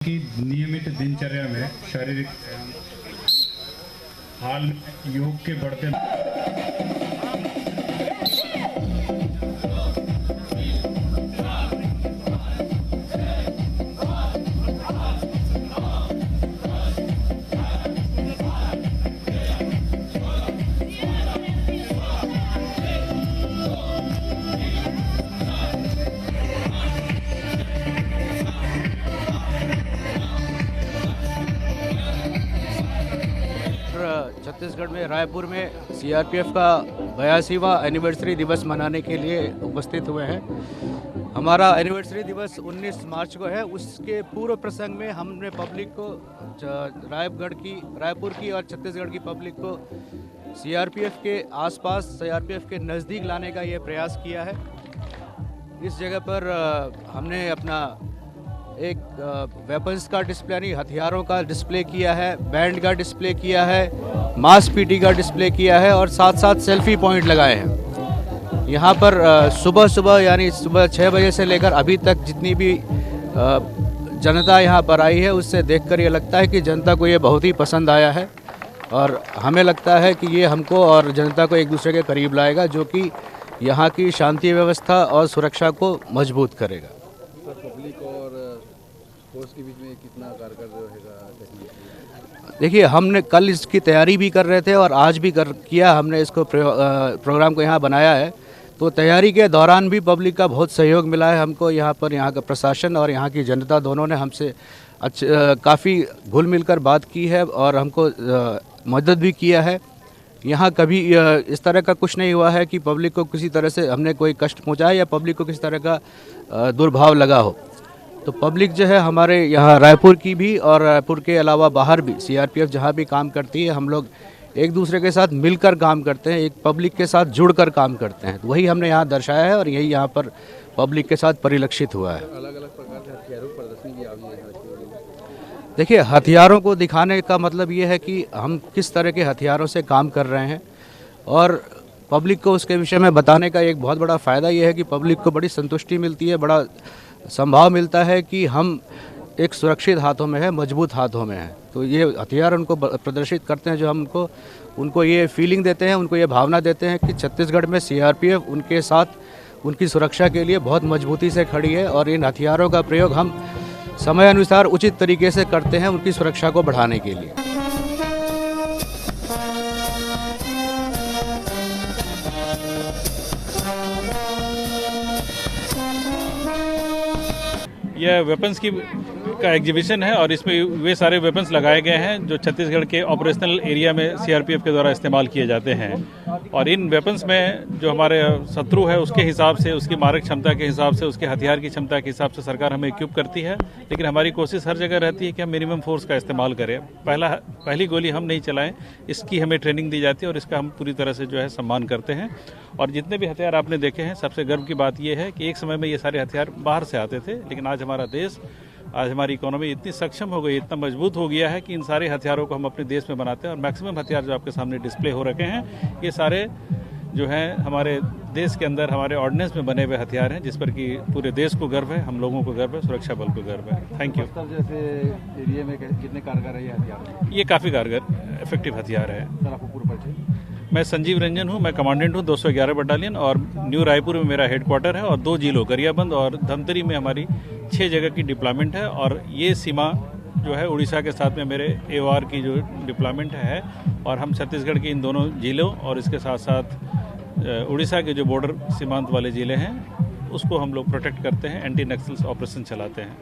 की नियमित दिनचर्या में शारीरिक हाल में योग के बढ़ते छत्तीसगढ़ में रायपुर में सीआरपीएफ का 82वां एनिवर्सरी दिवस मनाने के लिए उपस्थित हुए हैं। हमारा एनिवर्सरी दिवस 19 मार्च को है। उसके पूर्व प्रसंग में हमने पब्लिक को रायपुर की और छत्तीसगढ़ की पब्लिक को सीआरपीएफ के आसपास, सीआरपीएफ के नज़दीक लाने का ये प्रयास किया है। इस जगह पर हमने अपना एक वेपन्स का डिस्प्ले यानी हथियारों का डिस्प्ले किया है, बैंड का डिस्प्ले किया है, मास पीटी का डिस्प्ले किया है और साथ साथ सेल्फी पॉइंट लगाए हैं। यहाँ पर सुबह यानी सुबह 6 बजे से लेकर अभी तक जितनी भी जनता यहाँ पर आई है, उससे देखकर ये लगता है कि जनता को ये बहुत ही पसंद आया है और हमें लगता है कि ये हमको और जनता को एक दूसरे के करीब लाएगा, जो कि यहाँ की शांति व्यवस्था और सुरक्षा को मजबूत करेगा। पब्लिक और फोर्स के बीच में कितना कारगर रहेगा? देखिए, हमने कल इसकी तैयारी भी कर रहे थे और आज भी किया हमने इसको प्रोग्राम को यहाँ बनाया है। तो तैयारी के दौरान भी पब्लिक का बहुत सहयोग मिला है हमको। यहाँ पर यहाँ का प्रशासन और यहाँ की जनता दोनों ने हमसे काफ़ी घुल मिलकर बात की है और हमको मदद भी किया है। यहाँ कभी इस तरह का कुछ नहीं हुआ है कि पब्लिक को किसी तरह से हमने कोई कष्ट पहुँचाया या पब्लिक को किसी तरह का दुर्भाव लगा हो। तो पब्लिक जो है हमारे यहाँ रायपुर की भी और रायपुर के अलावा बाहर भी सीआरपीएफ जहाँ भी काम करती है, हम लोग एक दूसरे के साथ मिलकर काम करते हैं, एक पब्लिक के साथ जुड़कर काम करते हैं। तो वही हमने यहाँ दर्शाया है और यही यहाँ पर पब्लिक के साथ परिलक्षित हुआ है। अलग अलग प्रकार के हथियारों की प्रदर्शनी भी आई है। देखिए, हथियारों को दिखाने का मतलब ये है कि हम किस तरह के हथियारों से काम कर रहे हैं और पब्लिक को उसके विषय में बताने का एक बहुत बड़ा फ़ायदा ये है कि पब्लिक को बड़ी संतुष्टि मिलती है, बड़ा संभाव मिलता है कि हम एक सुरक्षित हाथों में है, मजबूत हाथों में है। तो ये हथियार उनको प्रदर्शित करते हैं, जो हमको उनको ये फीलिंग देते हैं, उनको ये भावना देते हैं कि छत्तीसगढ़ में सीआरपीएफ उनके साथ उनकी सुरक्षा के लिए बहुत मजबूती से खड़ी है और इन हथियारों का प्रयोग हम समय अनुसार उचित तरीके से करते हैं उनकी सुरक्षा को बढ़ाने के लिए। यह वेपन्स का एग्जीबिशन है और इसमें वे सारे वेपन्स लगाए गए हैं जो छत्तीसगढ़ के ऑपरेशनल एरिया में सीआरपीएफ के द्वारा इस्तेमाल किए जाते हैं। और इन वेपन्स में जो हमारे शत्रु है उसके हिसाब से, उसकी मारक क्षमता के हिसाब से, उसके हथियार की क्षमता के हिसाब से सरकार हमें इक्विप करती है। लेकिन हमारी कोशिश हर जगह रहती है कि हम मिनिमम फोर्स का इस्तेमाल करें। पहली गोली हम नहीं चलाएं, इसकी हमें ट्रेनिंग दी जाती है और इसका हम पूरी तरह से जो है सम्मान करते हैं। और जितने भी हथियार आपने देखे हैं, सबसे गर्व की बात यह है कि एक समय में ये सारे हथियार बाहर से आते थे, लेकिन आज हमारा देश, आज हमारी इकोनॉमी इतनी सक्षम हो गई, इतना मजबूत हो गया है कि इन सारे हथियारों को हम अपने देश में बनाते हैं। और मैक्सिमम हथियार जो आपके सामने डिस्प्ले हो रखे हैं, ये सारे जो हैं हमारे देश के अंदर हमारे ऑर्डिनेंस में बने हुए हथियार हैं, जिस पर कि पूरे देश को गर्व है, हम लोगों को गर्व है, सुरक्षा बल को गर्व है। Thank you. जैसे एरिया में कितने कारगर है ये हथियार? ये काफ़ी कारगर इफेक्टिव हथियार है। सर, आपको पूरा परिचय? मैं संजीव रंजन हूँ, मैं कमांडेंट हूँ 211 बटालियन और न्यू रायपुर में मेरा हेडक्वार्टर है और 2 जिलों गरियाबंद और धमतरी में हमारी 6 जगह की डिप्लॉयमेंट है। और ये सीमा जो है उड़ीसा के साथ में मेरे AOR की जो डिप्लॉयमेंट है और हम छत्तीसगढ़ के इन दोनों जिलों और इसके साथ साथ उड़ीसा के जो बॉर्डर सीमांत वाले ज़िले हैं उसको हम लोग प्रोटेक्ट करते हैं, एंटी नक्सल्स ऑपरेशन चलाते हैं।